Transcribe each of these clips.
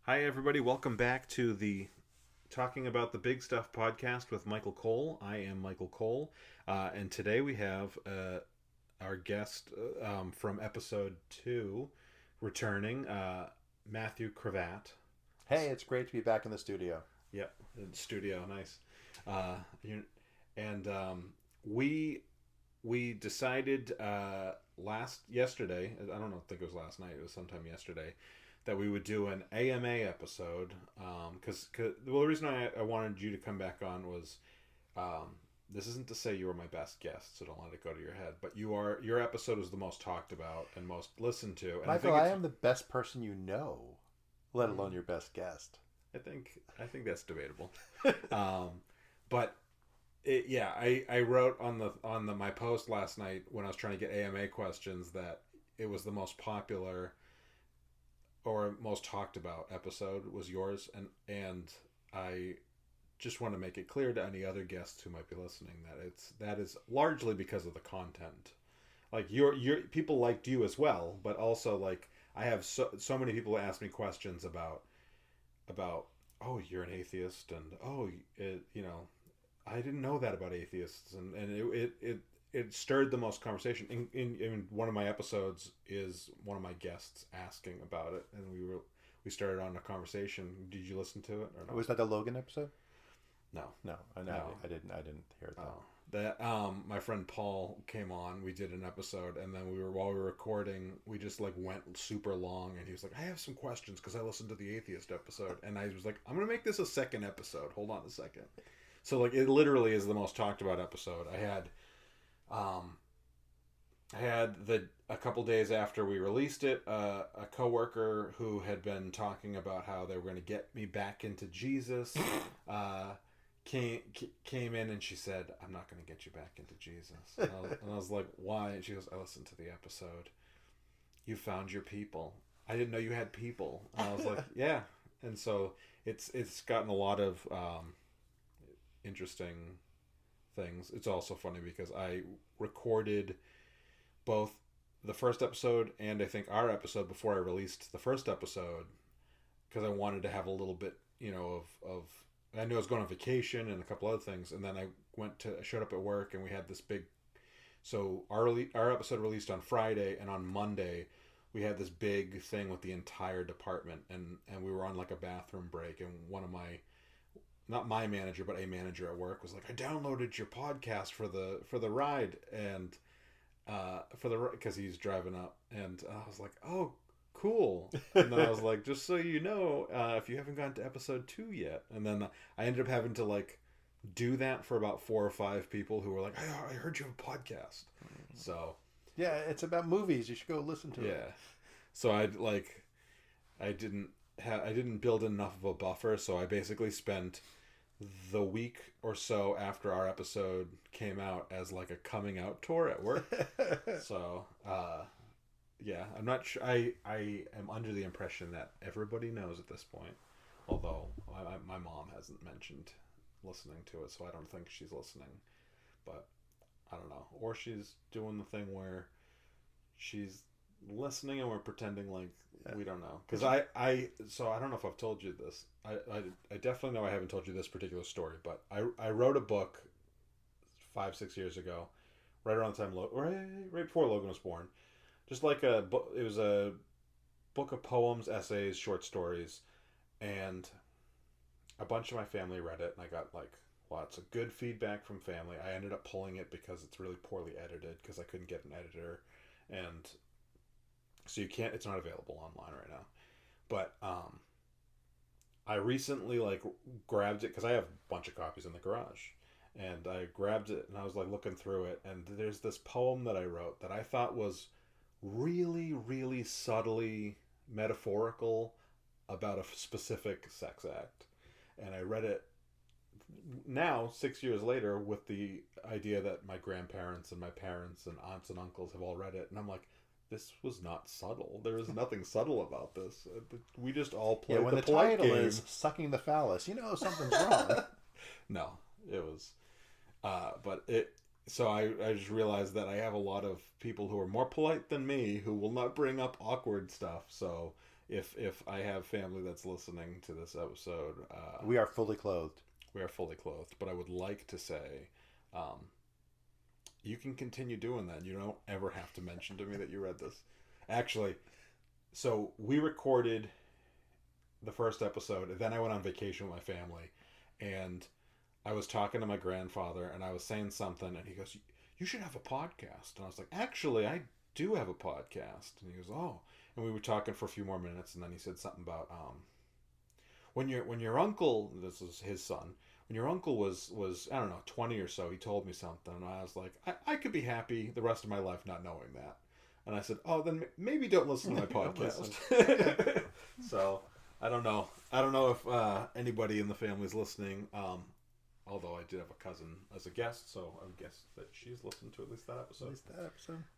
Hi, everybody. Welcome back to the Talking About the Big Stuff podcast with Michael Cole. I am Michael Cole, and today we have our guest from episode 2 returning, Matthew Cravat. Hey, it's great to be back in the studio. Yep, in studio, nice. Uh, and we decided yesterday. I don't know, think it was last night. It was sometime yesterday that we would do an AMA episode. The reason I wanted you to come back on was, this isn't to say you were my best guest, so don't let it go to your head. But your episode is the most talked about and most listened to. And Michael, I am the best person you know, let alone your best guest. I think that's debatable. But I wrote on my post last night when I was trying to get AMA questions that it was the most popular or most talked about episode was yours, and I just want to make it clear to any other guests who might be listening that is largely because of the content. Like your people liked you as well, but also like I have so many people ask me questions about oh, you're an atheist, and I didn't know that about atheists, and it stirred the most conversation. In one of my episodes is one of my guests asking about it, and we started on a conversation. Did you listen to it or not? Was that the Logan episode? No, I didn't hear it. Oh. That my friend Paul came on. We did an episode, and then while we were recording, we just like went super long, and he was like, "I have some questions because I listened to the atheist episode," and I was like, "I'm gonna make this a second episode. Hold on a second." So like it literally is the most talked about episode. I had a couple days after we released it, a coworker who had been talking about how they were going to get me back into Jesus. Came in and she said, "I'm not going to get you back into Jesus." And I was like, "Why?" And she goes, "I listened to the episode. You found your people. I didn't know you had people." And I was like, "Yeah." And so it's gotten a lot of interesting things. It's also funny because I recorded both the first episode and I think our episode before I released the first episode because I wanted to have a little bit, of I knew I was going on vacation and a couple other things, and then I showed up at work and we had this big. So our episode released on Friday, and on Monday we had this big thing with the entire department, and we were on like a bathroom break, and one of my, not my manager, but a manager at work was like, "I downloaded your podcast for the ride," and because he's driving up, and I was like, "Oh, cool." And then I was like, "Just so you know, if you haven't gotten to episode 2 yet," and then I ended up having to like do that for about 4 or 5 people who were like, I heard you have a podcast." So yeah, it's about movies. You should go listen to it. Yeah. So I didn't build enough of a buffer, so I basically spent the week or so after our episode came out as like a coming out tour at work. So yeah, I'm not sure. I am under the impression that everybody knows at this point, although my mom hasn't mentioned listening to it, so I don't think she's listening. But I don't know, or she's doing the thing where she's listening and we're pretending like we don't know. Because so I don't know if I've told you this. I definitely know I haven't told you this particular story, but I wrote a book 5-6 years ago, right around the time right before Logan was born. Just like it was a book of poems, essays, short stories, and a bunch of my family read it, and I got like lots of good feedback from family. I ended up pulling it because it's really poorly edited because I couldn't get an editor, and so it's not available online right now. But I recently like grabbed it because I have a bunch of copies in the garage, and I grabbed it and I was like looking through it, and there's this poem that I wrote that I thought was really, really subtly metaphorical about a specific sex act. And I read it now 6 years later with the idea that my grandparents and my parents and aunts and uncles have all read it, and I'm like, this was not subtle. There is nothing subtle about this. We just all played when the title game. is "Sucking the Phallus," something's wrong. No, it was so I just realized that I have a lot of people who are more polite than me who will not bring up awkward stuff. So if I have family that's listening to this episode, We are fully clothed. we are fully clothed. But I would like to say, you can continue doing that. You don't ever have to mention to me that you read this. Actually, so we recorded the first episode, and then I went on vacation with my family, and I was talking to my grandfather, and I was saying something, and he goes, "You should have a podcast." And I was like, "Actually, I do have a podcast." And he goes, "Oh." And we were talking for a few more minutes, and then he said something about when your uncle, this is his son, when your uncle was I don't know 20 or so, he told me something, and I was like, I could be happy the rest of my life not knowing that. And I said, "Oh, then maybe don't listen to my podcast." So I don't know. I don't know if anybody in the family is listening. Although I did have a cousin as a guest, so I would guess that she's listened to at least that episode.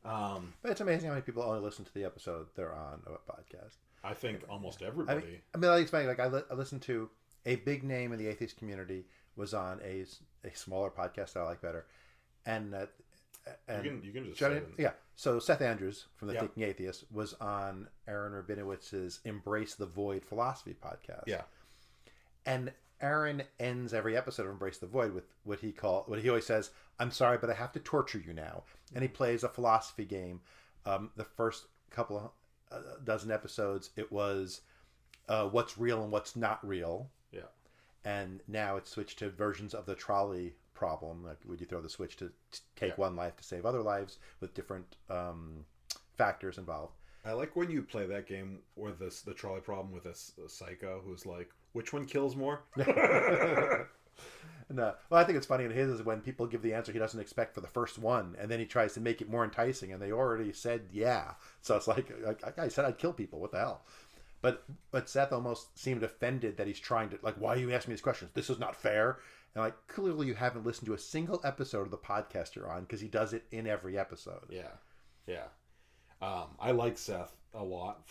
But it's amazing how many people only listen to the episode they're on of a podcast. I think almost everybody. I mean, it's funny. Like I listened to a big name in the atheist community was on a smaller podcast that I like better, and you can just say it. Yeah. So Seth Andrews from the Thinking Atheist was on Aaron Rabinowitz's Embrace the Void philosophy podcast. Yeah. And Aaron ends every episode of Embrace the Void with what he always says, "I'm sorry, but I have to torture you now." And he plays a philosophy game. The first couple of dozen episodes, it was what's real and what's not real. Yeah. And now it's switched to versions of the trolley problem. Like, would you throw the switch to take one life to save other lives, with different factors involved. I like when you play that game or the trolley problem with a psycho who's like, which one kills more? No. Well, I think it's funny in his is when people give the answer he doesn't expect for the first one, and then he tries to make it more enticing, and they already said yeah. So it's like I said I'd kill people. What the hell? But Seth almost seemed offended that he's trying to, like, why are you asking me these questions? This is not fair. And like, clearly you haven't listened to a single episode of the podcast you're on, because he does it in every episode. Yeah. I like Seth a lot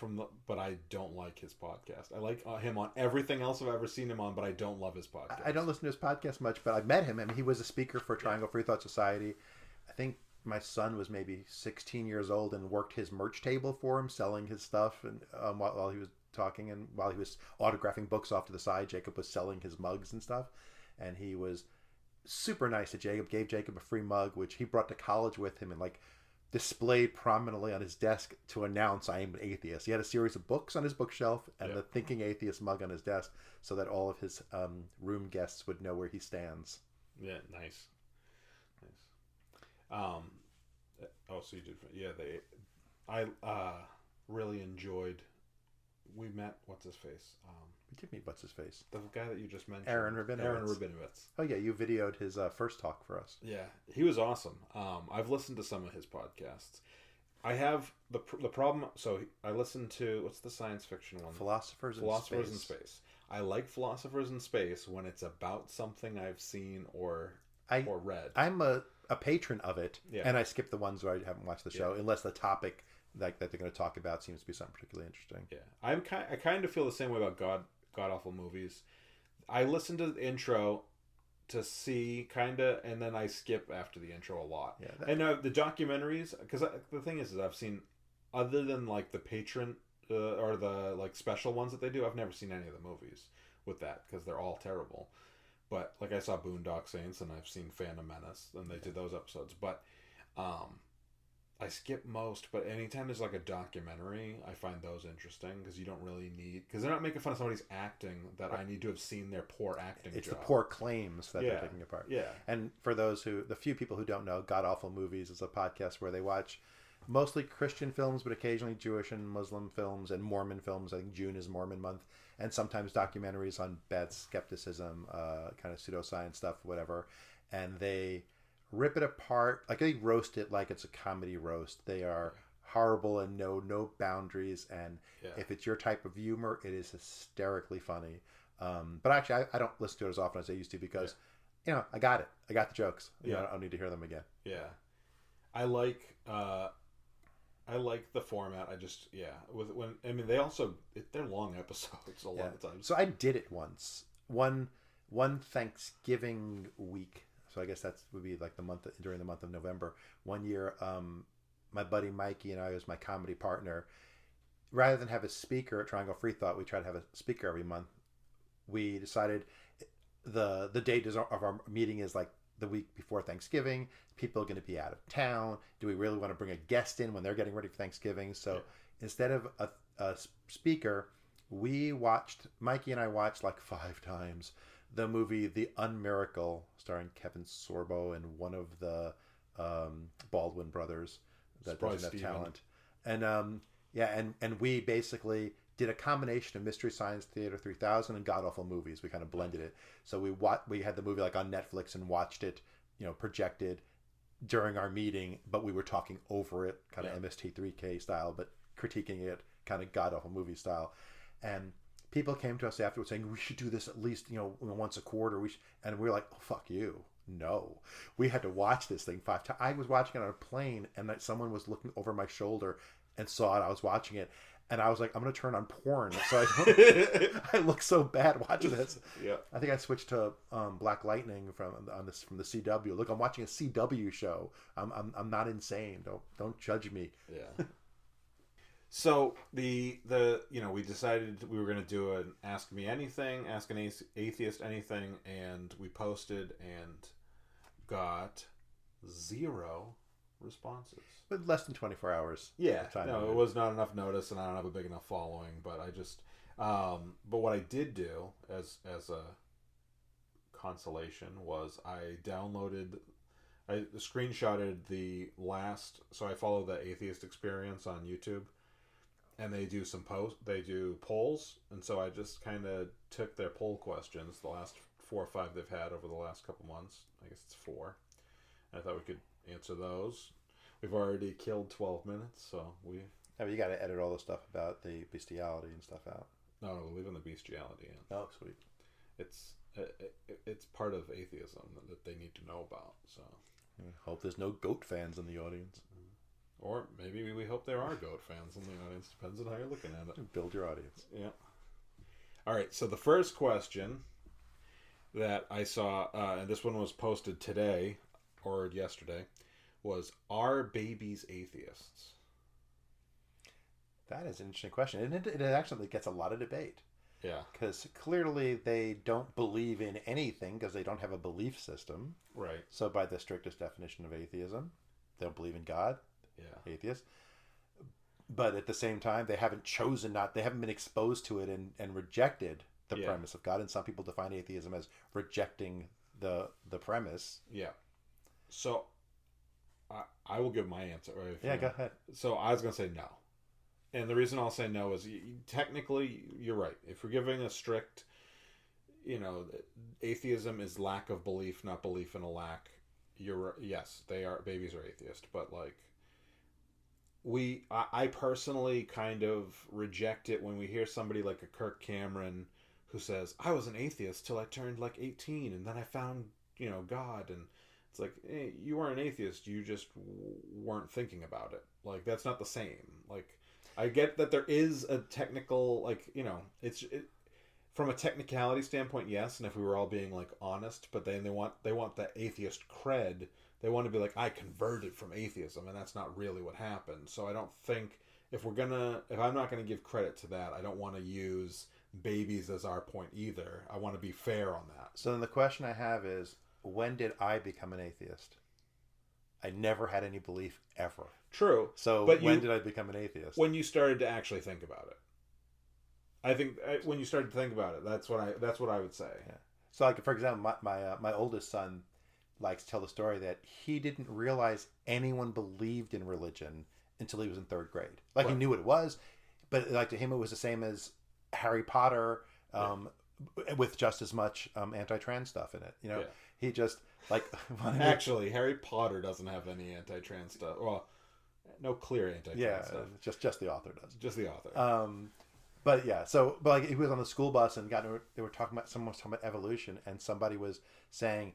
but I don't like his podcast. I like him on everything else I've ever seen him on, but I don't love his podcast. I don't listen to his podcast much, but I met him. I mean, he was a speaker for Triangle Free Thought Society. I think my son was maybe 16 years old and worked his merch table for him, selling his stuff, and while he was talking, and while he was autographing books off to the side, Jacob was selling his mugs and stuff. And he was super nice to Jacob, gave Jacob a free mug, which he brought to college with him and like displayed prominently on his desk to announce I am an atheist. He had a series of books on his bookshelf and the Thinking Atheist mug on his desk so that all of his room guests would know where he stands. Yeah, nice. So you did, I really enjoyed, we met, what's his face? We did meet what's his face? The guy that you just mentioned. Aaron Rabinowitz. Oh yeah, you videoed his first talk for us. Yeah, he was awesome. I've listened to some of his podcasts. I have the problem. So I listened to, what's the science fiction one? Philosophers in Space. I like Philosophers in Space when it's about something I've seen or read. I'm a patron of it, and I skip the ones where I haven't watched the show unless the topic that they're going to talk about seems to be something particularly interesting. Yeah, I kind of feel the same way about god awful movies. I listen to the intro to see and then I skip after the intro a lot. And the documentaries, because the thing is I've seen, other than like the patron or the like special ones that they do, I've never seen any of the movies with that because they're all terrible. But like I saw Boondock Saints and I've seen Phantom Menace and they did those episodes. But I skip most, but anytime there's like a documentary, I find those interesting because you don't really need, because they're not making fun of somebody's acting that I need to have seen their poor acting. It's job. The poor claims that they're taking apart. Yeah. And for the few people who don't know, God Awful Movies is a podcast where they watch mostly Christian films, but occasionally Jewish and Muslim films and Mormon films. I think June is Mormon month, and sometimes documentaries on bad skepticism, kind of pseudoscience stuff, whatever. And they rip it apart, like they roast it like it's a comedy roast. They are horrible and know no boundaries, and if it's your type of humor, it is hysterically funny. But actually I don't listen to it as often as I used to because I got it. I got the jokes. I don't need to hear them again. I like the format. I just they're long episodes a lot of times. So I did it once. One Thanksgiving week. So I guess that would be like during the month of November. One year, my buddy Mikey and I, was my comedy partner, rather than have a speaker at Triangle Free Thought, we try to have a speaker every month. We decided the date of our meeting is like the week before Thanksgiving. People are going to be out of town. Do we really want to bring a guest in when they're getting ready for Thanksgiving? So instead of a speaker, Mikey and I watched like 5 times the movie The Unmiracle, starring Kevin Sorbo and one of the Baldwin brothers that doesn't have talent. And and we basically did a combination of Mystery Science Theater 3000 and God Awful Movies. We kind of blended it. So we had the movie like on Netflix and watched it, projected during our meeting, but we were talking over it, kind of MST3K style, but critiquing it kind of God Awful Movie style. And people came to us afterwards saying, we should do this at least, once a quarter. And we were like, oh, fuck you. No. We had to watch this thing 5 times. I was watching it on a plane, and someone was looking over my shoulder and saw it. I was watching it. And I was like, I'm going to turn on porn. So I look so bad watching this. Yeah. I think I switched to Black Lightning from the CW. Look, I'm watching a CW show. I'm not insane. Don't judge me. Yeah. So we decided we were going to do an Ask Me Anything, Ask an Atheist Anything, and we posted and got 0 responses. But less than 24 hours. Yeah, no, it was not enough notice, and I don't have a big enough following. But I just, but what I did do as a consolation was I screenshotted the last. So I follow the Atheist Experience on YouTube, and they do polls, and so I just kind of took their poll questions, the last 4 or 5 they've had over the last couple months. I guess it's 4. I thought we could answer those. We've already killed 12 minutes, so we... Oh, you got to edit all the stuff about the bestiality and stuff out. No, we're leaving the bestiality in. Oh, sweet. It's part of atheism that they need to know about, so... I hope there's no goat fans in the audience. Or maybe we hope there are goat fans in the audience. Depends on how you're looking at it. Build your audience. Yeah. All right, so the first question that I saw, and this one was posted today or yesterday, was, are babies atheists? That is an interesting question. And it actually gets a lot of debate. Yeah. Because clearly they don't believe in anything because they don't have a belief system. Right. So by the strictest definition of atheism, they don't believe in God. Yeah. Atheist. But at the same time, they haven't been exposed to it and rejected the premise of God. And some people define atheism as rejecting the premise. Yeah. So I will give my answer. Go ahead. So I was going to say no. And the reason I'll say no is technically you're right. If we're giving a strict, atheism is lack of belief, not belief in a lack. Yes, babies are atheist, but like I personally kind of reject it when we hear somebody like a Kirk Cameron who says, I was an atheist till I turned like 18 and then I found, God, and it's like, hey, you were an atheist, you just weren't thinking about it. Like, that's not the same. Like, I get that there is a technical, from a technicality standpoint, yes, and if we were all being like honest, but then they want that atheist cred. They want to be like, I converted from atheism, and that's not really what happened. So I don't think if I'm not gonna give credit to that, I don't want to use babies as our point either. I want to be fair on that. So then the question I have is, when did I become an atheist? I never had any belief ever. True. So when did I become an atheist? When you started to actually think about it. I think when you started to think about it, that's what I would say. Yeah. So, like, for example, my oldest son likes to tell the story that he didn't realize anyone believed in religion until he was in 3rd grade. Like, right. He knew what it was, but like to him it was the same as Harry Potter, with just as much anti-trans stuff in it. He just like actually Harry Potter doesn't have any anti-trans stuff. Well, no clear anti-trans stuff. Just the author does. Just the author. But like he was on the school bus and they were talking about, someone was talking about evolution, and somebody was saying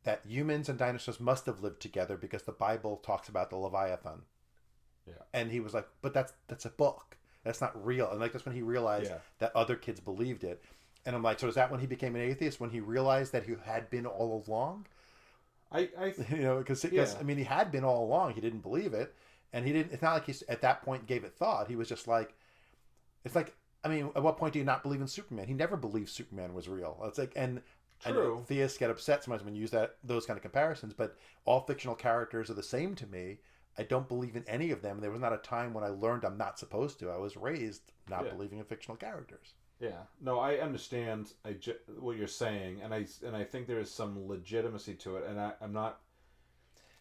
that humans and dinosaurs must have lived together because the Bible talks about the Leviathan. Yeah. And he was like, but that's a book. That's not real. And like that's when he realized that other kids believed it. And I'm like, so is that when he became an atheist? When he realized that he had been all along? Because I mean, he had been all along. He didn't believe it, and he didn't. It's not like he at that point gave it thought. He was just like, It's like, I mean, at what point do you not believe in Superman? He never believed Superman was real. It's like, and I know True. theists get upset sometimes when you use those kind of comparisons, but all fictional characters are the same to me. I don't believe in any of them. There was not a time when I learned I'm not supposed to. I was raised not Yeah. believing in fictional characters. Yeah. No, I understand what you're saying, and I think there is some legitimacy to it, and I'm not.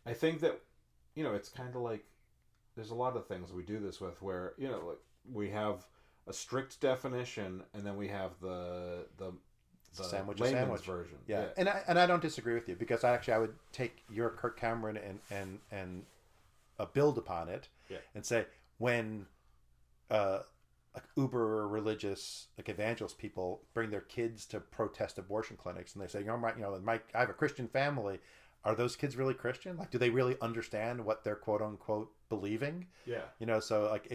I think that, it's kind of like there's a lot of things we do this with where like we have a strict definition, and then we have the Sandwich layman's version. Yeah. And I don't disagree with you, because I would take your Kirk Cameron and build upon it, and say when like uber religious like evangelist people bring their kids to protest abortion clinics, and they say, I have a Christian family. Are those kids really Christian? Like, do they really understand what they're quote unquote believing? Yeah. So like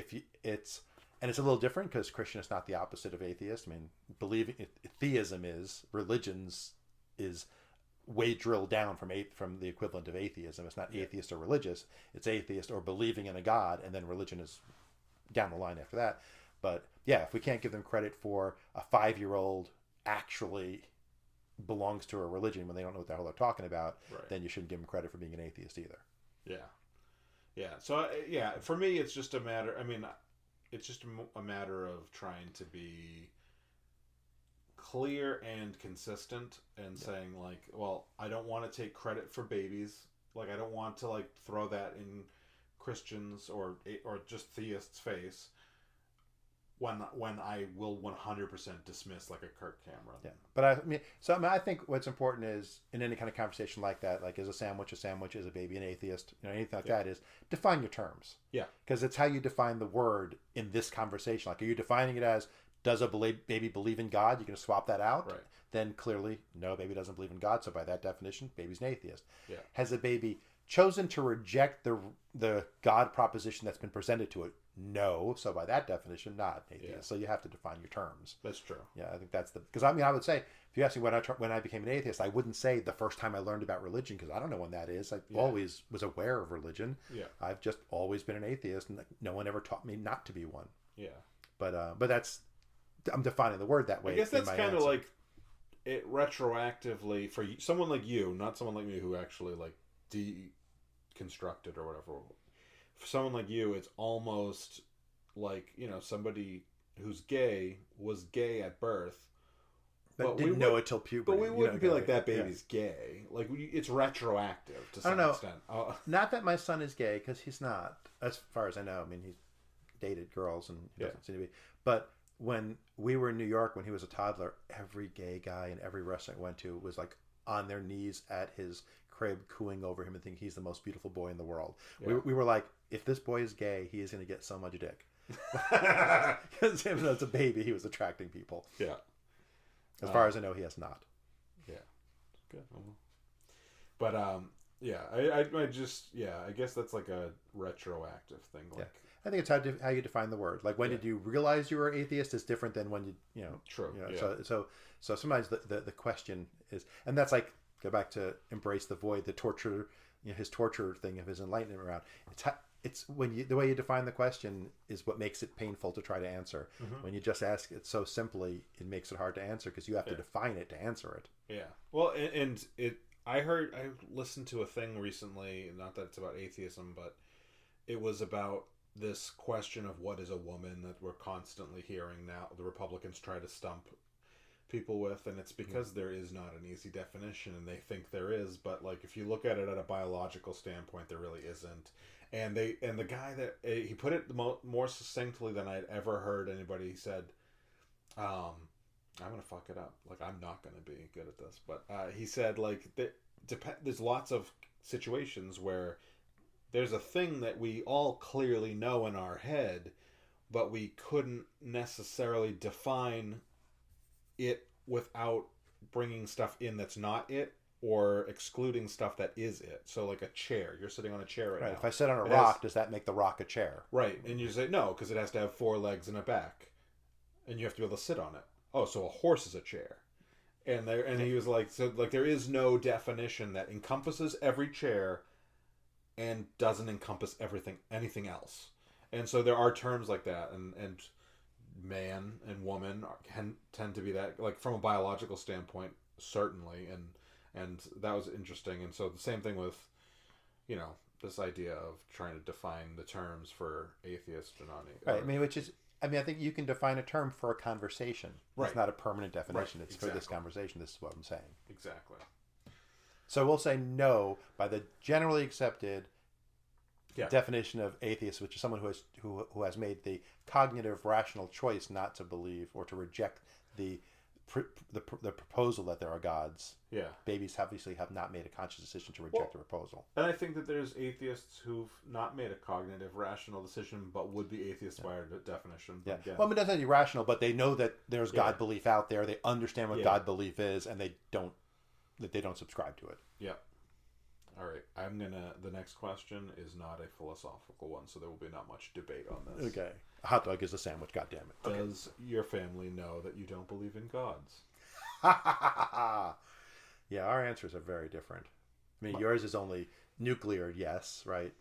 it's a little different, because Christian is not the opposite of atheist. I mean, believing theism is religions is way drilled down from the equivalent of atheism. It's not atheist or religious. It's atheist or believing in a God, and then religion is down the line after that. But yeah, if we can't give them credit for a 5-year-old actually belongs to a religion when they don't know what the hell they're talking about, then you shouldn't give them credit for being an atheist either. Yeah. So for me, it's just a matter. I mean, it's just a matter of trying to be clear and consistent, and saying like, well, I don't want to take credit for babies. Like, I don't want to like throw that in Christians or just theists' face when I will 100% dismiss like a Kirk Cameron. Yeah, but I think what's important is, in any kind of conversation like that, like, is a sandwich, is a baby an atheist, anything like that, is define your terms. Yeah. Because it's how you define the word in this conversation. Like, are you defining it as, does a baby believe in God? You can swap that out. Right. Then clearly, no, baby doesn't believe in God. So by that definition, baby's an atheist. Yeah. Has a baby chosen to reject the God proposition that's been presented to it? No. So by that definition, not an atheist. Yeah. So you have to define your terms. That's true. Yeah, I think that's because I would say, if you ask me when I became an atheist, I wouldn't say the first time I learned about religion, because I don't know when that is. I always was aware of religion. Yeah. I've just always been an atheist, and no one ever taught me not to be one. Yeah. But that's, I'm defining the word that way. I guess that's kind of like it retroactively for someone like you, not someone like me who actually like deconstructed or whatever. For someone like you, it's almost like, somebody who's gay was gay at birth, but didn't know it till puberty. But we wouldn't be like, that baby's gay. Like, it's retroactive to some extent. Not that my son is gay, because he's not, as far as I know. I mean, he's dated girls and he doesn't seem to be. But when we were in New York, when he was a toddler, every gay guy in every restaurant we went to was like on their knees at his crib, cooing over him and thinking he's the most beautiful boy in the world. Yeah. We were like, if this boy is gay, he is going to get so much dick. Because even though it's a baby, he was attracting people. Yeah. As far as I know, he has not. Yeah. Good. But I guess that's like a retroactive thing. Like, I think it's how you define the word. Like, when did you realize you were atheist is different than when you know. True. So sometimes the question is, and that's like, go back to embrace the void, the torture, his torture thing of his enlightenment around. It's when the way you define the question is what makes it painful to try to answer. Mm-hmm. When you just ask it so simply, it makes it hard to answer, because you have to define it to answer it. Yeah. Well, I listened to a thing recently, not that it's about atheism, but it was about this question of what is a woman that we're constantly hearing now. The Republicans try to stump people with, and it's because there is not an easy definition, and they think there is, but like, if you look at it at a biological standpoint, there really isn't. And the guy that he put it more succinctly than I'd ever heard anybody. He said, I'm gonna fuck it up. Like, I'm not gonna be good at this, but he said, like, there's lots of situations where there's a thing that we all clearly know in our head, but we couldn't necessarily define it without bringing stuff in that's not it, or excluding stuff that is it. So like a chair. You're sitting on a chair right now. If I sit on a rock, does that make the rock a chair? Right. And you say, no, because it has to have 4 legs and a back. And you have to be able to sit on it. Oh, so a horse is a chair. And he was like, so like, there is no definition that encompasses every chair and doesn't encompass anything else. And so there are terms like that, and man and woman can tend to be that, like from a biological standpoint, certainly, and that was interesting. And so the same thing with, you know, this idea of trying to define the terms for atheist and non-atheist. Right. I mean, I think you can define a term for a conversation. Right. It's not a permanent definition. Right. It's for this conversation. This is what I'm saying. Exactly. So we'll say no by the generally accepted Yeah. definition of atheist, which is someone who has made the cognitive rational choice not to believe or to reject the proposal that there are gods. Yeah. Babies obviously have not made a conscious decision to reject the proposal. And I think that there's atheists who've not made a cognitive, rational decision, but would be atheists by our definition. Yeah. Again, Well, I mean, it doesn't have to be rational, but they know that there's God belief out there. They understand what Yeah. God belief is, and they don't subscribe to it. Yeah. All right. The next question is not a philosophical one, so there will be not much debate on this. Okay. A hot dog is a sandwich, goddammit. Okay. Does your family know that you don't believe in gods? Yeah, our answers are very different. I mean, yours is only nuclear, yes, right?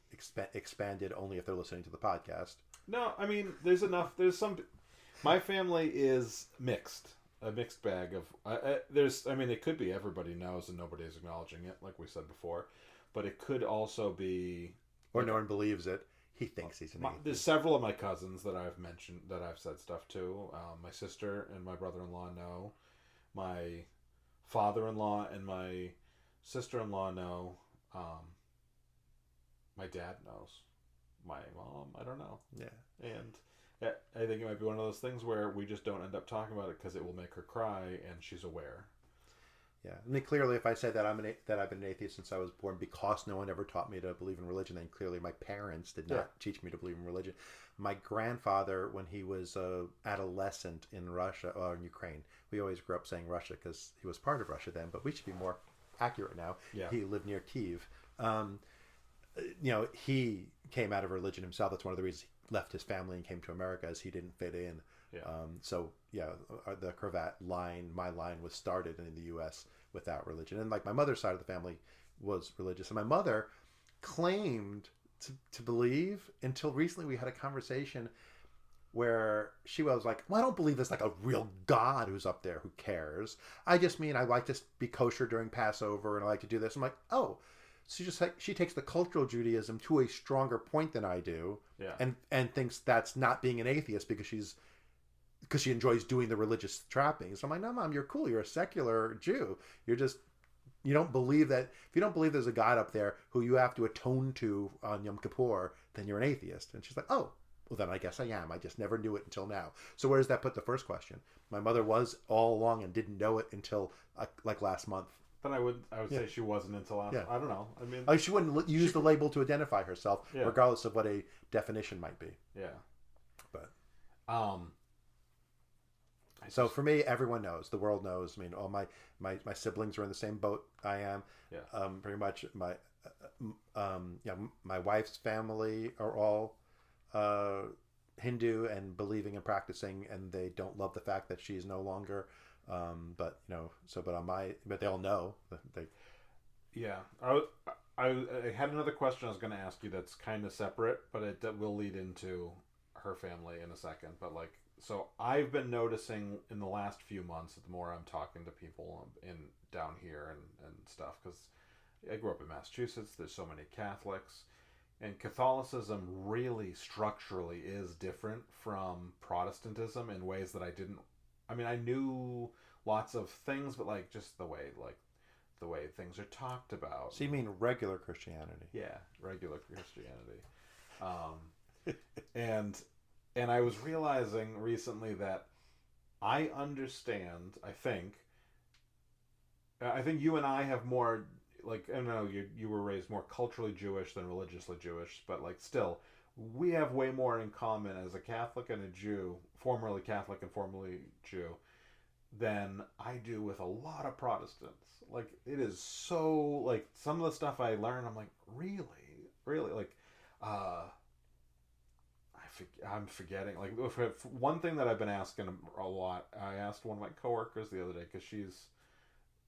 Expanded only if they're listening to the podcast. No, I mean, there's enough. There's some. My family is mixed. A mixed bag of. I mean, it could be everybody knows and nobody's acknowledging it, like we said before. But it could also be. Or no one believes it. He thinks he's an atheist. There's several of my cousins that I've mentioned, that I've said stuff to. My sister and my brother-in-law know. My father-in-law and my sister-in-law know. My dad knows. My mom, I don't know. Yeah. And I think it might be one of those things where we just don't end up talking about it because it will make her cry, and she's aware. Yeah, I mean, clearly, if I say that I've been an atheist since I was born because no one ever taught me to believe in religion, then clearly my parents did not teach me to believe in religion. My grandfather, when he was an adolescent in Russia or in Ukraine, we always grew up saying Russia because he was part of Russia then, but we should be more accurate now. Yeah. He lived near Kiev. He came out of religion himself. That's one of the reasons he left his family and came to America, as he didn't fit in. Yeah. The cravat line, my line, was started in the U.S. without religion. And like my mother's side of the family was religious. And my mother claimed to believe until recently. We had a conversation where she was like, well, I don't believe there's like a real God who's up there who cares. I just mean I like to be kosher during Passover and I like to do this. I'm like, oh. So she takes the cultural Judaism to a stronger point than I do. Yeah. And thinks that's not being an atheist because she enjoys doing the religious trappings. I'm like, no, Mom, you're cool. You're a secular Jew. You don't believe that. If you don't believe there's a God up there who you have to atone to on Yom Kippur, then you're an atheist. And she's like, oh, well, then I guess I am. I just never knew it until now. So where does that put the first question? My mother was all along and didn't know it until like last month. But I would say she wasn't until last. Yeah. I don't know. I mean, she wouldn't use the label to identify herself, regardless of what a definition might be. Yeah. But so for me, everyone knows. The world knows. I mean, all my siblings are in the same boat I am. Yeah. Pretty much my wife's family are all Hindu and believing and practicing, and they don't love the fact that she's no longer. But they all know. Yeah. I had another question I was going to ask you that's kind of separate, but it will lead into her family in a second. But so I've been noticing in the last few months, the more I'm talking to people down here and stuff, because I grew up in Massachusetts. There's so many Catholics, and Catholicism really structurally is different from Protestantism in ways that I didn't. I mean, I knew lots of things, but just the way things are talked about. So you mean regular Christianity? Yeah, regular Christianity. And I was realizing recently that I understand. I think you and I have more. I don't know. You were raised more culturally Jewish than religiously Jewish, but still. We have way more in common as a Catholic and a Jew, formerly Catholic and formerly Jew, than I do with a lot of Protestants. It is so, some of the stuff I learn, I'm like, really? I'm forgetting. One thing that I've been asking a lot, I asked one of my coworkers the other day, because she's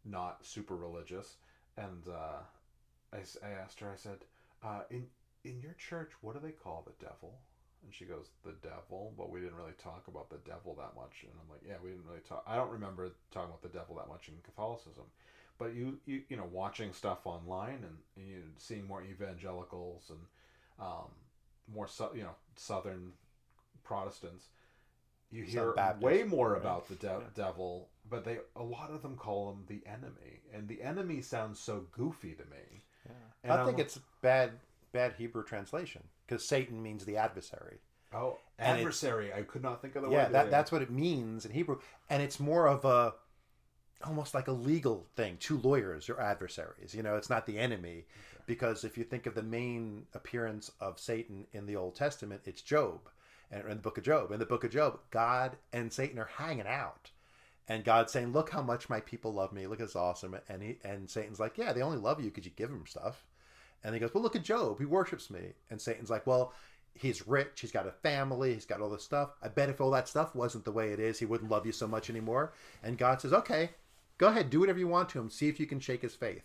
not super religious, and I asked her, I said, in your church, what do they call the devil? And she goes, the devil? But we didn't really talk about the devil that much. And I'm like, yeah, we didn't really talk. I don't remember talking about the devil that much in Catholicism. But you know, watching stuff online and you know, seeing more evangelicals and more, Southern Protestants, you hear way more about the devil, but a lot of them call him the enemy. And the enemy sounds so goofy to me. Yeah. I think it's bad Hebrew translation, because Satan means the adversary. Oh, adversary! I could not think of the word. Yeah, that's what it means in Hebrew, and it's more of a almost like a legal thing. Two lawyers are adversaries. You know, it's not the enemy, because if you think of the main appearance of Satan in the Old Testament, it's Job, and in the book of Job. In the book of Job, God and Satan are hanging out. And God's saying, look how much my people love me. Look, it's awesome. And Satan's like, yeah, they only love you because you give them stuff. And he goes, well, look at Job. He worships me. And Satan's like, well, he's rich. He's got a family. He's got all this stuff. I bet if all that stuff wasn't the way it is, he wouldn't love you so much anymore. And God says, okay, go ahead. Do whatever you want to him. See if you can shake his faith.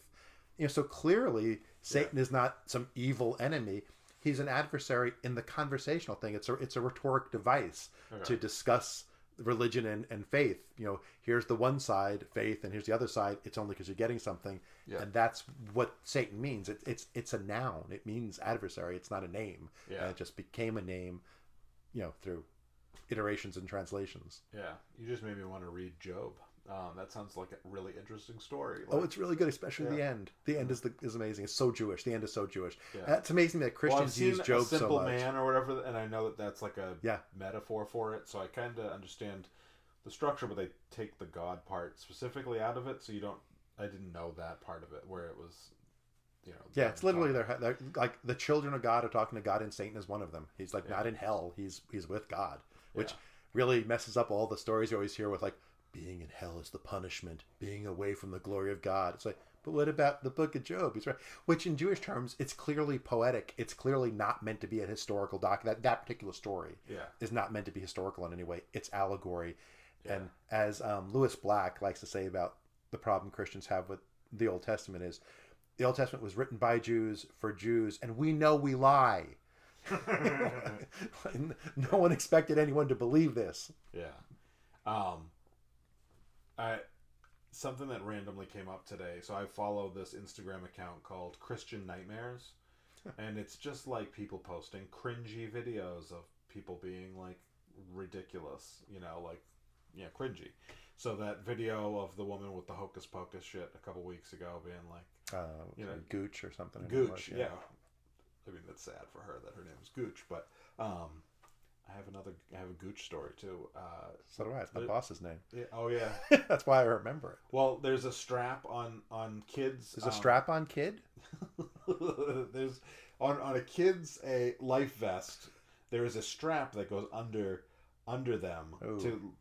You know, so clearly Satan is not some evil enemy. He's an adversary in the conversational thing. It's a rhetoric device to discuss religion and faith. You know, here's the one side, faith, and here's the other side. It's only because you're getting something, and that's what Satan means. It's a noun. It means adversary. It's not a name. And it just became a name, you know, through iterations and translations. Yeah, you just made me want to read Job. That sounds like a really interesting story. Like, it's really good, especially the end. The end is amazing. It's so Jewish. The end is so Jewish. It's amazing that Christians use Job so much. Simple Man or whatever, and I know that's like a metaphor for it. So I kind of understand the structure, but they take the God part specifically out of it. So I didn't know that part of it where it was, you know. Yeah, it's literally they're like the children of God are talking to God, and Satan is one of them. He's like not in hell. He's with God, which really messes up all the stories you always hear with like, being in hell is the punishment, being away from the glory of God. It's like, but what about the book of Job? He's right. Which in Jewish terms, it's clearly poetic. It's clearly not meant to be a historical document. That particular story is not meant to be historical in any way. It's allegory. Yeah. And as Lewis Black likes to say about the problem Christians have with the Old Testament is, the Old Testament was written by Jews for Jews, and we know we lie. No one expected anyone to believe this. Yeah. Something that randomly came up today. So I follow this Instagram account called Christian Nightmares, and it's just like people posting cringy videos of people being like ridiculous, you know, like cringy. So that video of the woman with the hocus pocus shit a couple weeks ago being like, Gooch or something. Gooch, yeah. I mean, that's sad for her that her name is Gooch, but I have a Gooch story too. So do I. It's my boss's name. Yeah, oh yeah. That's why I remember it. Well, there's a strap on kids. There's a strap on kid? There's on a kid's a life vest. There is a strap that goes under them. Ooh.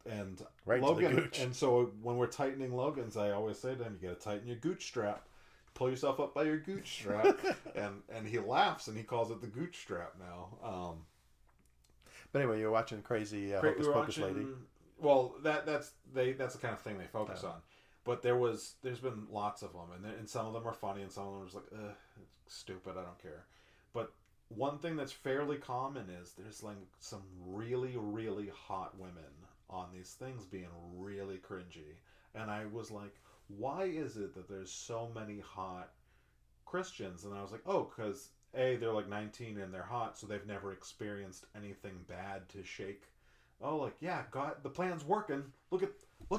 Right Logan. To the Gooch. And so when we're tightening Logan's, I always say to him, "You got to tighten your Gooch strap. Pull yourself up by your Gooch strap." and he laughs and he calls it the Gooch strap now. But anyway, you're watching Crazy Hocus Pocus Lady. Well, that's the kind of thing they focus on. But there's been lots of them, and some of them are funny, and some of them are just like, ugh, it's stupid, I don't care. But one thing that's fairly common is there's like some really, really hot women on these things being really cringy. And I was like, why is it that there's so many hot Christians? And I was like, oh, because they're like 19 and they're hot, so they've never experienced anything bad to shake. Oh, like, yeah, God, the plan's working. Look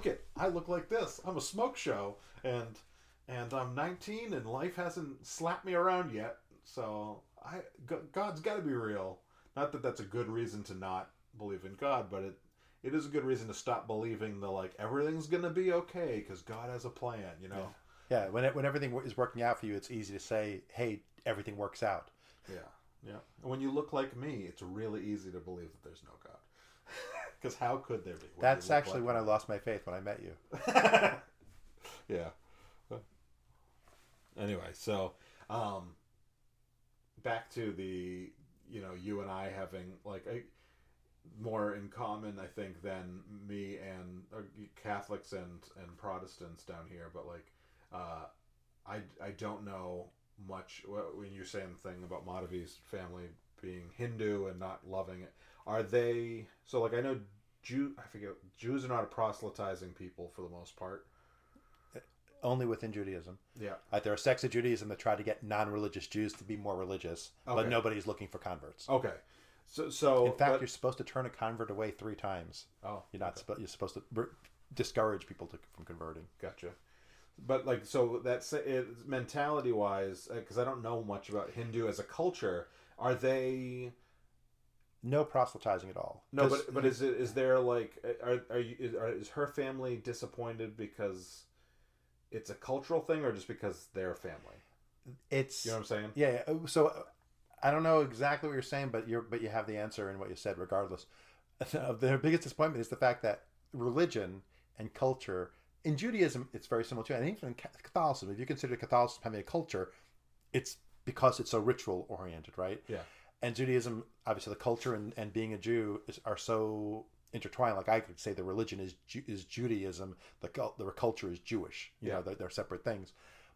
it. I look like this. I'm a smoke show, and I'm 19, and life hasn't slapped me around yet. So God's got to be real. Not that that's a good reason to not believe in God, but it is a good reason to stop believing the like everything's gonna be okay because God has a plan. You know. Yeah. When everything is working out for you, it's easy to say, hey, everything works out. Yeah. And when you look like me, it's really easy to believe that there's no God. Because how could there be? That's actually when I lost my faith, when I met you. Yeah. Anyway, so back to the, you and I having like more in common, I think, than me and Catholics and Protestants down here. But like, I don't know much when you're saying the thing about Madhavi's family being Hindu and not loving it. Are they so? Like I know Jews are not a proselytizing people for the most part. Only within Judaism. Yeah. There are sects of Judaism that try to get non-religious Jews to be more religious, but nobody's looking for converts. Okay. So in fact, you're supposed to turn a convert away 3 times. Oh, you're not. You're supposed to discourage people from converting. Gotcha. But like, so that's mentality wise, because I don't know much about Hindu as a culture. Are they? No proselytizing at all. No, but is there like is her family disappointed because it's a cultural thing, or just because they're family? It's, you know what I'm saying? Yeah. So I don't know exactly what you're saying, but you have the answer in what you said. Regardless, their biggest disappointment is the fact that religion and culture in Judaism, it's very similar to, and even in Catholicism. If you consider Catholicism having a culture, it's because it's so ritual oriented, right? Yeah. And Judaism, obviously, the culture and being a Jew are so intertwined. Like I could say, the religion is Judaism, the culture is Jewish. You know, they're separate things,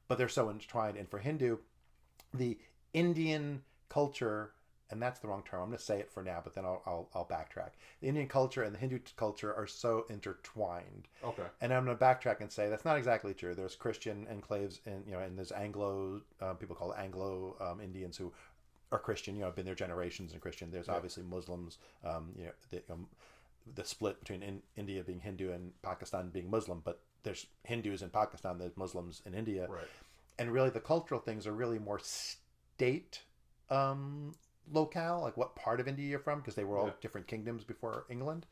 but they're so intertwined. And for Hindu, the Indian culture, and that's the wrong term. I'm going to say it for now, but then I'll backtrack. The Indian culture and the Hindu culture are so intertwined. Okay. And I'm going to backtrack and say that's not exactly true. There's Christian enclaves, and there's Anglo people called Anglo Indians who are Christian. Have been there generations and Christian. There's obviously Muslims. The split between India being Hindu and Pakistan being Muslim, but there's Hindus in Pakistan. There's Muslims in India. Right. And really, the cultural things are really more state. Locale, like what part of India you're from, because they were all different kingdoms before England,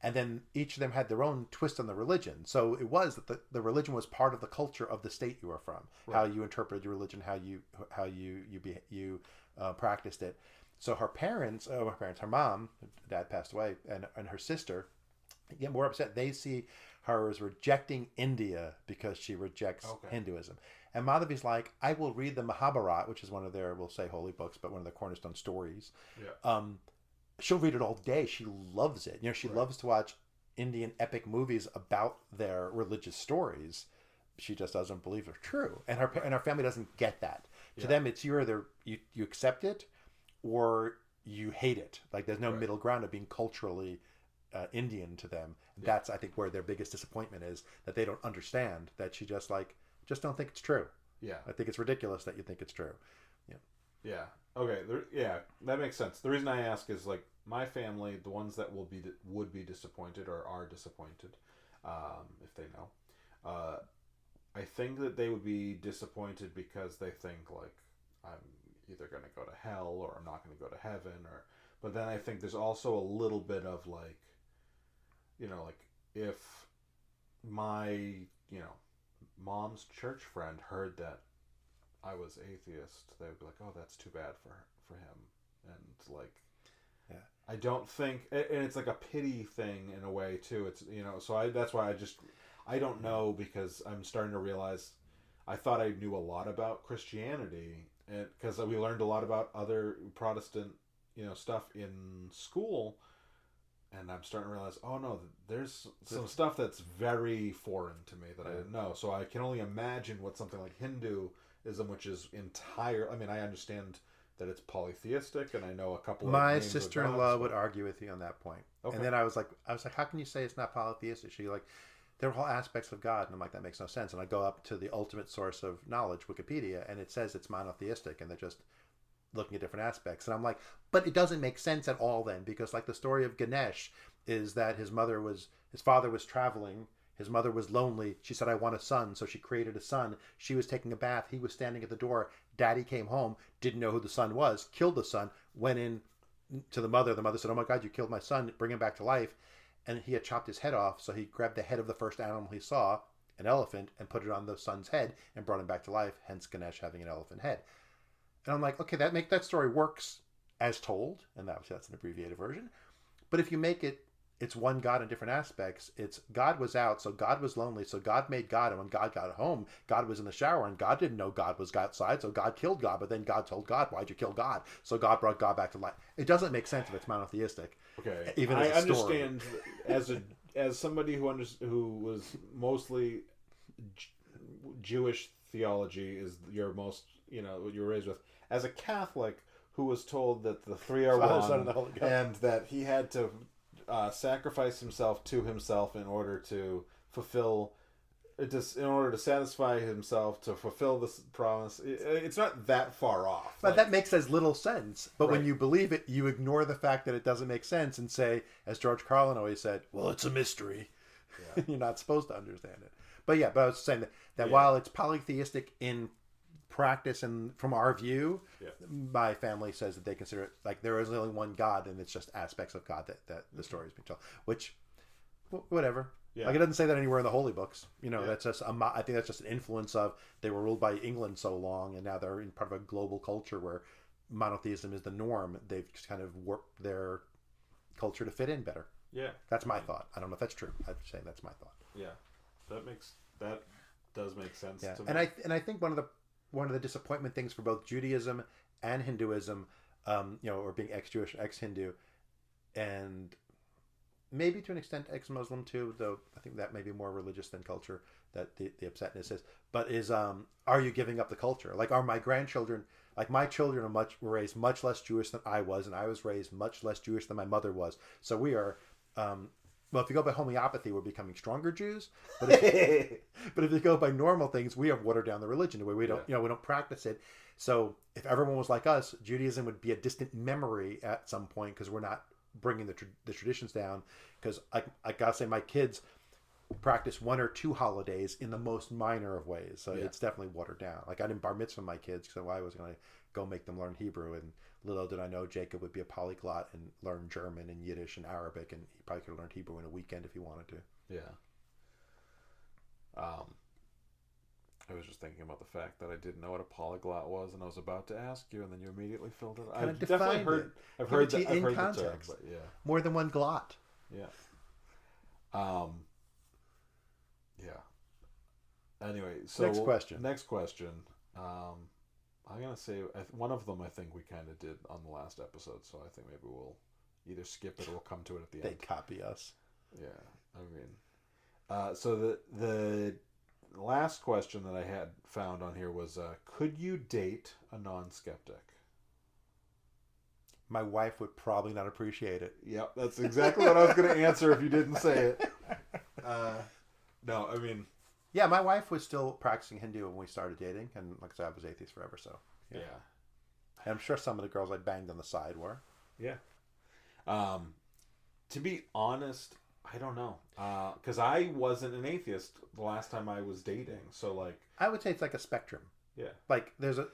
and then each of them had their own twist on the religion. So it was that the religion was part of the culture of the state you were from, how you interpreted your religion, how you practiced it. So her mom, dad passed away, and her sister get more upset. They see her as rejecting India because she rejects Hinduism. And Madhavi's like, I will read the Mahabharata, which is one of their, we'll say holy books, but one of the cornerstone stories. Yeah. She'll read it all day. She loves it. She loves to watch Indian epic movies about their religious stories. She just doesn't believe they're true. And her family doesn't get that. To them, it's you accept it or you hate it. Like there's no middle ground of being culturally Indian to them. That's, I think, where their biggest disappointment is, that they don't understand that she just don't think it's true. Yeah. I think it's ridiculous that you think it's true. Yeah. Yeah. Okay. That makes sense. The reason I ask is like my family, the ones that would be disappointed or are disappointed, if they know. I think that they would be disappointed because they think like I'm either going to go to hell or I'm not going to go to heaven, but then I think there's also a little bit of like, like if my, mom's church friend heard that I was atheist, they would be like, "Oh, that's too bad for him," and like, I don't think, and it's like a pity thing in a way too. It's so that's why I don't know, because I'm starting to realize I thought I knew a lot about Christianity, and because we learned a lot about other Protestant stuff in school. And I'm starting to realize, oh no, there's some stuff that's very foreign to me that I didn't know. So I can only imagine what something like Hinduism, which is entire. I mean, I understand that it's polytheistic, and I know a couple of. My sister-in-law would argue with you on that point. Okay. And then I was like, how can you say it's not polytheistic? She there are all aspects of God, and I'm like, that makes no sense. And I go up to the ultimate source of knowledge, Wikipedia, and it says it's monotheistic, and they're just looking at different aspects. And I'm like, but it doesn't make sense at all then, because like the story of Ganesh is that his father was traveling, his mother was lonely, she said, I want a son, so she created a son. She was taking a bath, he was standing at the door, daddy came home, didn't know who the son was, killed the son, went in to the mother said, oh my god, you killed my son, bring him back to life. And he had chopped his head off, so he grabbed the head of the first animal he saw, an elephant, and put it on the son's head and brought him back to life, hence Ganesh having an elephant head. And I'm like, okay, that story works as told, and that's an abbreviated version. But if you make it's one God in different aspects. It's God was out, so God was lonely, so God made God, and when God got home, God was in the shower, and God didn't know God was outside, so God killed God, but then God told God, why'd you kill God? So God brought God back to life. It doesn't make sense if it's monotheistic. Okay, even I as a story. understand as somebody who was mostly Jewish theology is your most what you're raised with. As a Catholic who was told that the three are Father, Son, one, and the Holy Ghost. and that he had to sacrifice himself to himself in order to fulfill, just in order to satisfy himself to fulfill this promise. It's not that far off. But that makes as little sense. But when Right. you believe it, you ignore the fact that it doesn't make sense and say, as George Carlin always said, well, it's a mystery. Yeah. You're not supposed to understand it. But yeah, but I was saying that Yeah. while it's polytheistic in practice and from our view, Yeah. my family says that they consider it like there is only one God and it's just aspects of God that the story is being told. Which, whatever. Yeah. Like it doesn't say that anywhere in the holy books. You know, Yeah. that's just I think that's just an influence of they were ruled by England so long, and now they're in part of a global culture where monotheism is the norm. They've just kind of warped their culture to fit in better. Yeah. That's my thought. I don't know if that's true. I'm saying that's my thought. Yeah. That does make sense Yeah, to me. and I think one of the disappointment things for both Judaism and Hinduism, or being ex-Jewish, ex-Hindu, and maybe to an extent ex-Muslim too, though I think that may be more religious than culture, that the upsetness is. But are you giving up the culture? Like, are my grandchildren, like my children were raised much less Jewish than I was, and I was raised much less Jewish than my mother was. So we are, well, if you go by homeopathy, we're becoming stronger Jews. But if you go by normal things, we have watered down the religion the way we don't, we don't practice it. So if everyone was like us, Judaism would be a distant memory at some point because we're not bringing the traditions down. Because I gotta say, my kids practice one or two holidays in the most minor of ways, so it's definitely watered down. Like I didn't bar mitzvah my kids because I was going to go make them learn Hebrew, and little did I know Jacob would be a polyglot and learn German and Yiddish and Arabic, and he probably could have learned Hebrew in a weekend if he wanted to. Yeah. I was just thinking about the fact that I didn't know what a polyglot was, and I was about to ask you, and then you immediately filled it. Kind of I've definitely defined heard. it. I've Give heard it to that. you I've in heard context. the term, but yeah. More than one glot. Yeah. Yeah. Anyway, so Next question. Next question. I'm gonna say one of them. I think we kind of did on the last episode, so I think maybe we'll either skip it or we'll come to it at the They end. copy us. Yeah, I mean, so the last question that I had found on here was, could you date a non-skeptic? My wife would probably not appreciate it. Yep, that's exactly what I was going to answer if you didn't say it. No, I mean... Yeah, my wife was still practicing Hindu when we started dating, and like I said, I was atheist forever, so... Yeah. And I'm sure some of the girls I banged on the side were. Yeah. To be honest, I don't know. Because I wasn't an atheist the last time I was dating, so like... I would say it's like a spectrum. Yeah. Like, there's a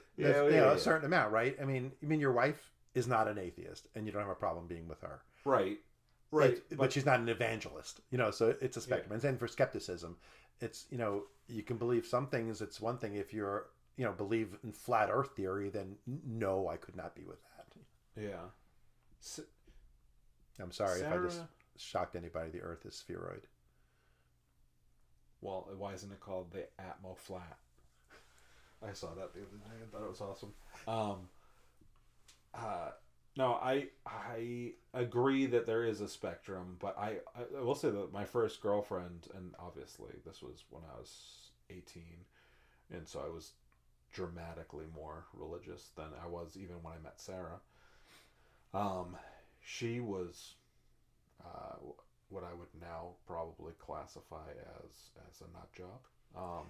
certain amount, right? I mean, your wife is not an atheist, and you don't have a problem being with her. Right. But she's not an evangelist, so it's a spectrum. And then for skepticism, it's, you can believe some things. It's one thing if you're, believe in flat earth theory, then no, I could not be with that. Yeah. I'm sorry Sarah... if I just shocked anybody. The earth is spheroid. Well, why isn't it called the Atmo Flat? I saw that the other day. I thought it was awesome. No, I agree that there is a spectrum, but I will say that my first girlfriend, and obviously this was when I was 18, and so I was dramatically more religious than I was even when I met Sarah. She was what I would now probably classify as a nut job.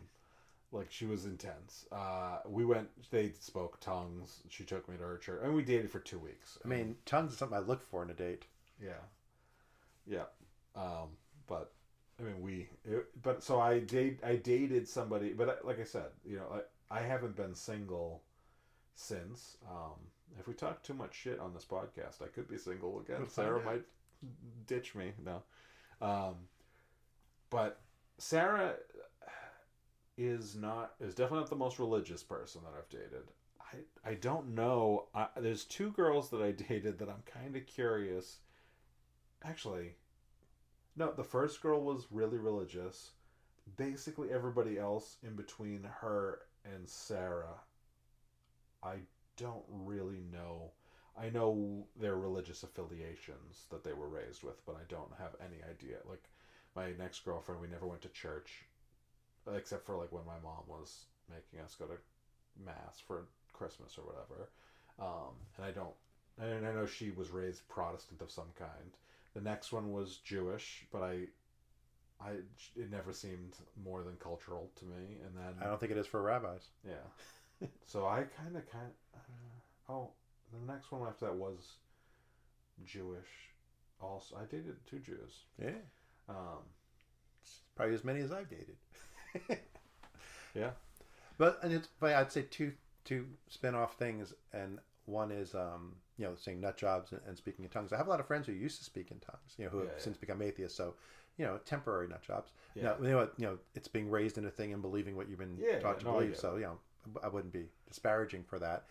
Like, she was intense. They spoke tongues. She took me to her church. And we dated for 2 weeks. I mean, tongues is something I look for in a date. Yeah. Yeah. But, I mean, so I dated somebody, but like I said, I haven't been single since. If we talk too much shit on this podcast, I could be single again. Sarah might ditch me. No. But Sarah... is definitely not the most religious person that I've dated. I don't know. There's two girls that I dated that I'm kind of curious. Actually, no, the first girl was really religious. Basically everybody else in between her and Sarah, I don't really know. I know their religious affiliations that they were raised with, but I don't have any idea. Like, my next girlfriend, we never went to church. Except for, like, when my mom was making us go to mass for Christmas or whatever. And I know she was raised Protestant of some kind. The next one was Jewish, but it never seemed more than cultural to me. And then I don't think it is for rabbis. yeah, so I kind of oh, the next one after that was Jewish. Also, I dated 2 Jews. Yeah, Um, probably as many as I've dated. yeah, but I'd say two spin-off things, and one is saying nut jobs and speaking in tongues. I have a lot of friends who used to speak in tongues, who have since become atheists. So, temporary nut jobs. Yeah. Now, it's being raised in a thing and believing what you've been taught to believe. So, I wouldn't be disparaging for that.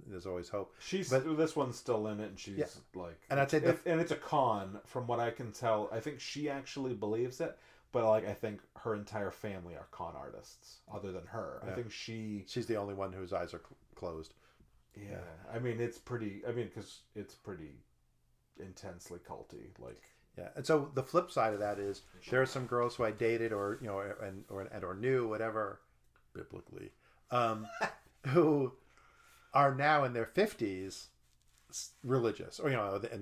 There's always hope. This one's still in it, and she's like, and I'd say and it's a con from what I can tell. I think she actually believes it, but I think her entire family are con artists. Other than her, I think she's the only one whose eyes are closed. Yeah, I mean it's pretty. because it's pretty intensely culty. Yeah, and so the flip side of that is there are some girls who I dated or knew whatever biblically, who are now in their 50s religious, or and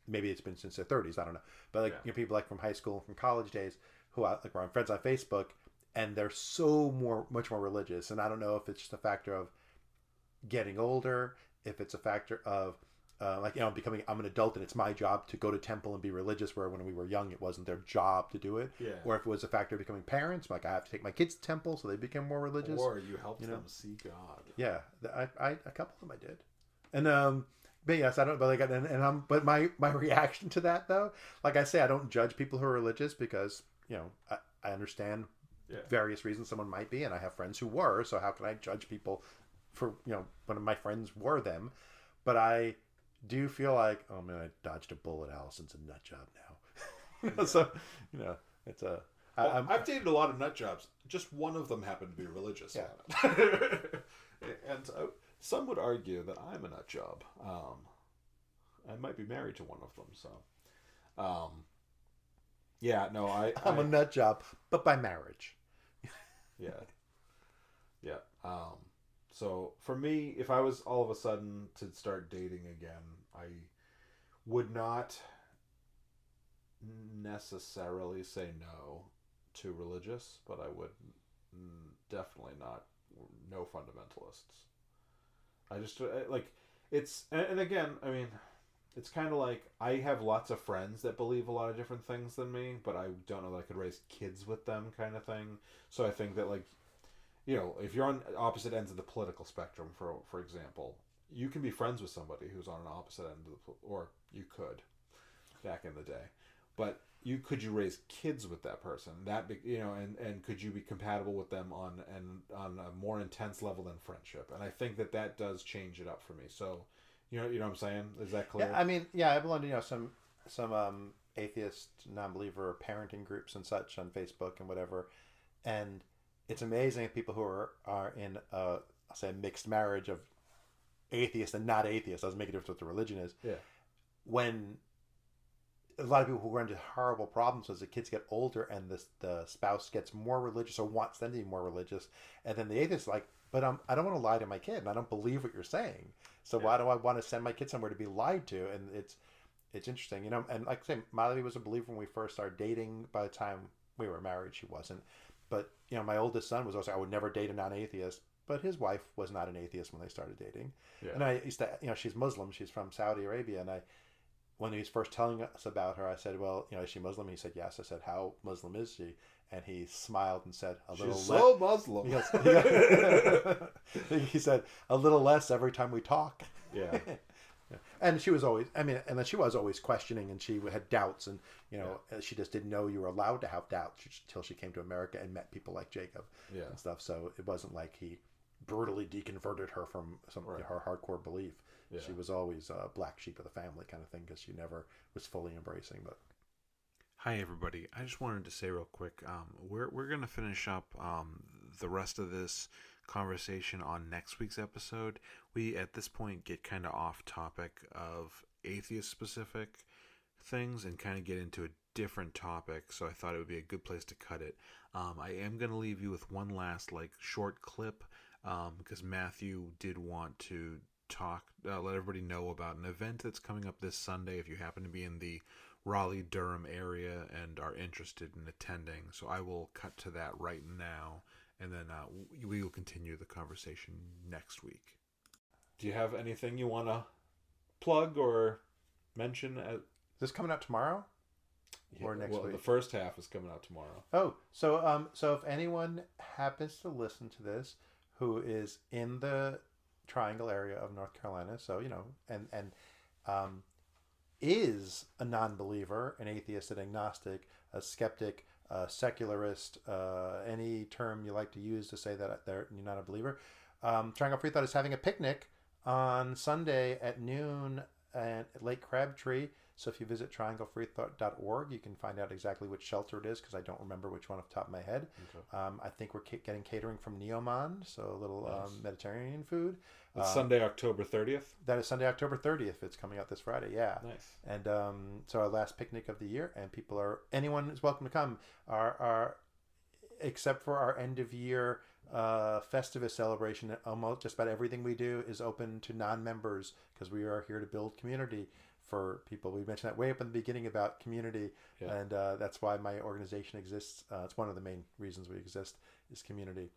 maybe it's been since their 30s, I don't know, but people like from high school and from college days who were on friends on Facebook, and they're much more religious. And I don't know if it's just a factor of getting older, if it's a factor of becoming, I'm an adult and it's my job to go to temple and be religious, where when we were young it wasn't their job to do it. Or if it was a factor of becoming parents, like I have to take my kids to temple so they become more religious, or you helped them see God. I a couple of them I did. And but yes, I don't, but but my reaction to that, though, like I say, I don't judge people who are religious, because I understand various reasons someone might be, and I have friends who were, so how can I judge people for one of my friends were them? But I do feel like, oh man, I dodged a bullet. Allison's a nut job now. So it's a. I've dated a lot of nut jobs. Just one of them happened to be religious. Yeah. And some would argue that I'm a nut job. I might be married to one of them. So, I'm a nut job, but by marriage. Yeah. So for me, if I was all of a sudden to start dating again, I would not necessarily say no to religious, but I would definitely not no fundamentalists. I just it's, and again, I mean, it's kind of like I have lots of friends that believe a lot of different things than me, but I don't know that I could raise kids with them, kind of thing. So I think that if you're on opposite ends of the political spectrum, for example, you can be friends with somebody who's on an opposite end of or you could, back in the day, but could you raise kids with that person? And could you be compatible with them on a more intense level than friendship? And I think that does change it up for me. So, you know what I'm saying? Is that clear? Yeah, I mean, I belong to some atheist, non-believer parenting groups and such on Facebook and whatever, and it's amazing people who are in I'll say a mixed marriage of atheist and not atheist. Doesn't make a difference what the religion is. Yeah. When a lot of people who run into horrible problems as the kids get older and the spouse gets more religious or wants them to be more religious, and then the atheist is like, but I don't want to lie to my kid, and I don't believe what you're saying. So why do I want to send my kid somewhere to be lied to? And it's interesting, And like I say, Madhavi was a believer when we first started dating. By the time we were married, she wasn't. But my oldest son was also, I would never date a non-atheist. But his wife was not an atheist when they started dating. Yeah. And I used to, she's Muslim. She's from Saudi Arabia, and when he was first telling us about her, I said, well, is she Muslim? He said, yes. I said, how Muslim is she? And he smiled and said, she's so Muslim. He said, a little less every time we talk. Yeah. And she was always, and then she was always questioning, and she had doubts, and she just didn't know you were allowed to have doubts until she came to America and met people like Jacob and stuff. So it wasn't like he brutally deconverted her from her hardcore belief. Yeah. She was always a black sheep of the family kind of thing, because she never was fully embracing. But hi everybody, I just wanted to say real quick, we're gonna finish up the rest of this conversation on next week's episode. We at this point get kind of off topic of atheist specific things and kind of get into a different topic, so I thought it would be a good place to cut it. I am going to leave you with one last short clip, because Matthew did want to let everybody know about an event that's coming up this Sunday if you happen to be in the Raleigh-Durham area and are interested in attending. So I will cut to that right now, and then we will continue the conversation next week. Do you have anything you want to plug or mention? Is this coming out tomorrow? Or next week? The first half is coming out tomorrow. Oh, so if anyone happens to listen to this who is in the Triangle area of North Carolina, so and is a non-believer, an atheist, an agnostic, a skeptic, a secularist, any term you like to use to say that you're not a believer, Triangle Free Thought is having a picnic on Sunday at noon at Lake Crabtree. So if you visit trianglefreethought.org, you can find out exactly which shelter it is, because I don't remember which one off the top of my head. Okay. I think we're getting catering from Neomond, so a little nice. Mediterranean food. It's Sunday, October 30th? That is Sunday, October 30th. It's coming out this Friday, yeah. Nice. And so our last picnic of the year, and anyone is welcome to come. Except for our end of year Festivus celebration, almost just about everything we do is open to non-members, because we are here to build community for people. We mentioned that way up in the beginning about community, and that's why my organization exists. It's one of the main reasons we exist, is community.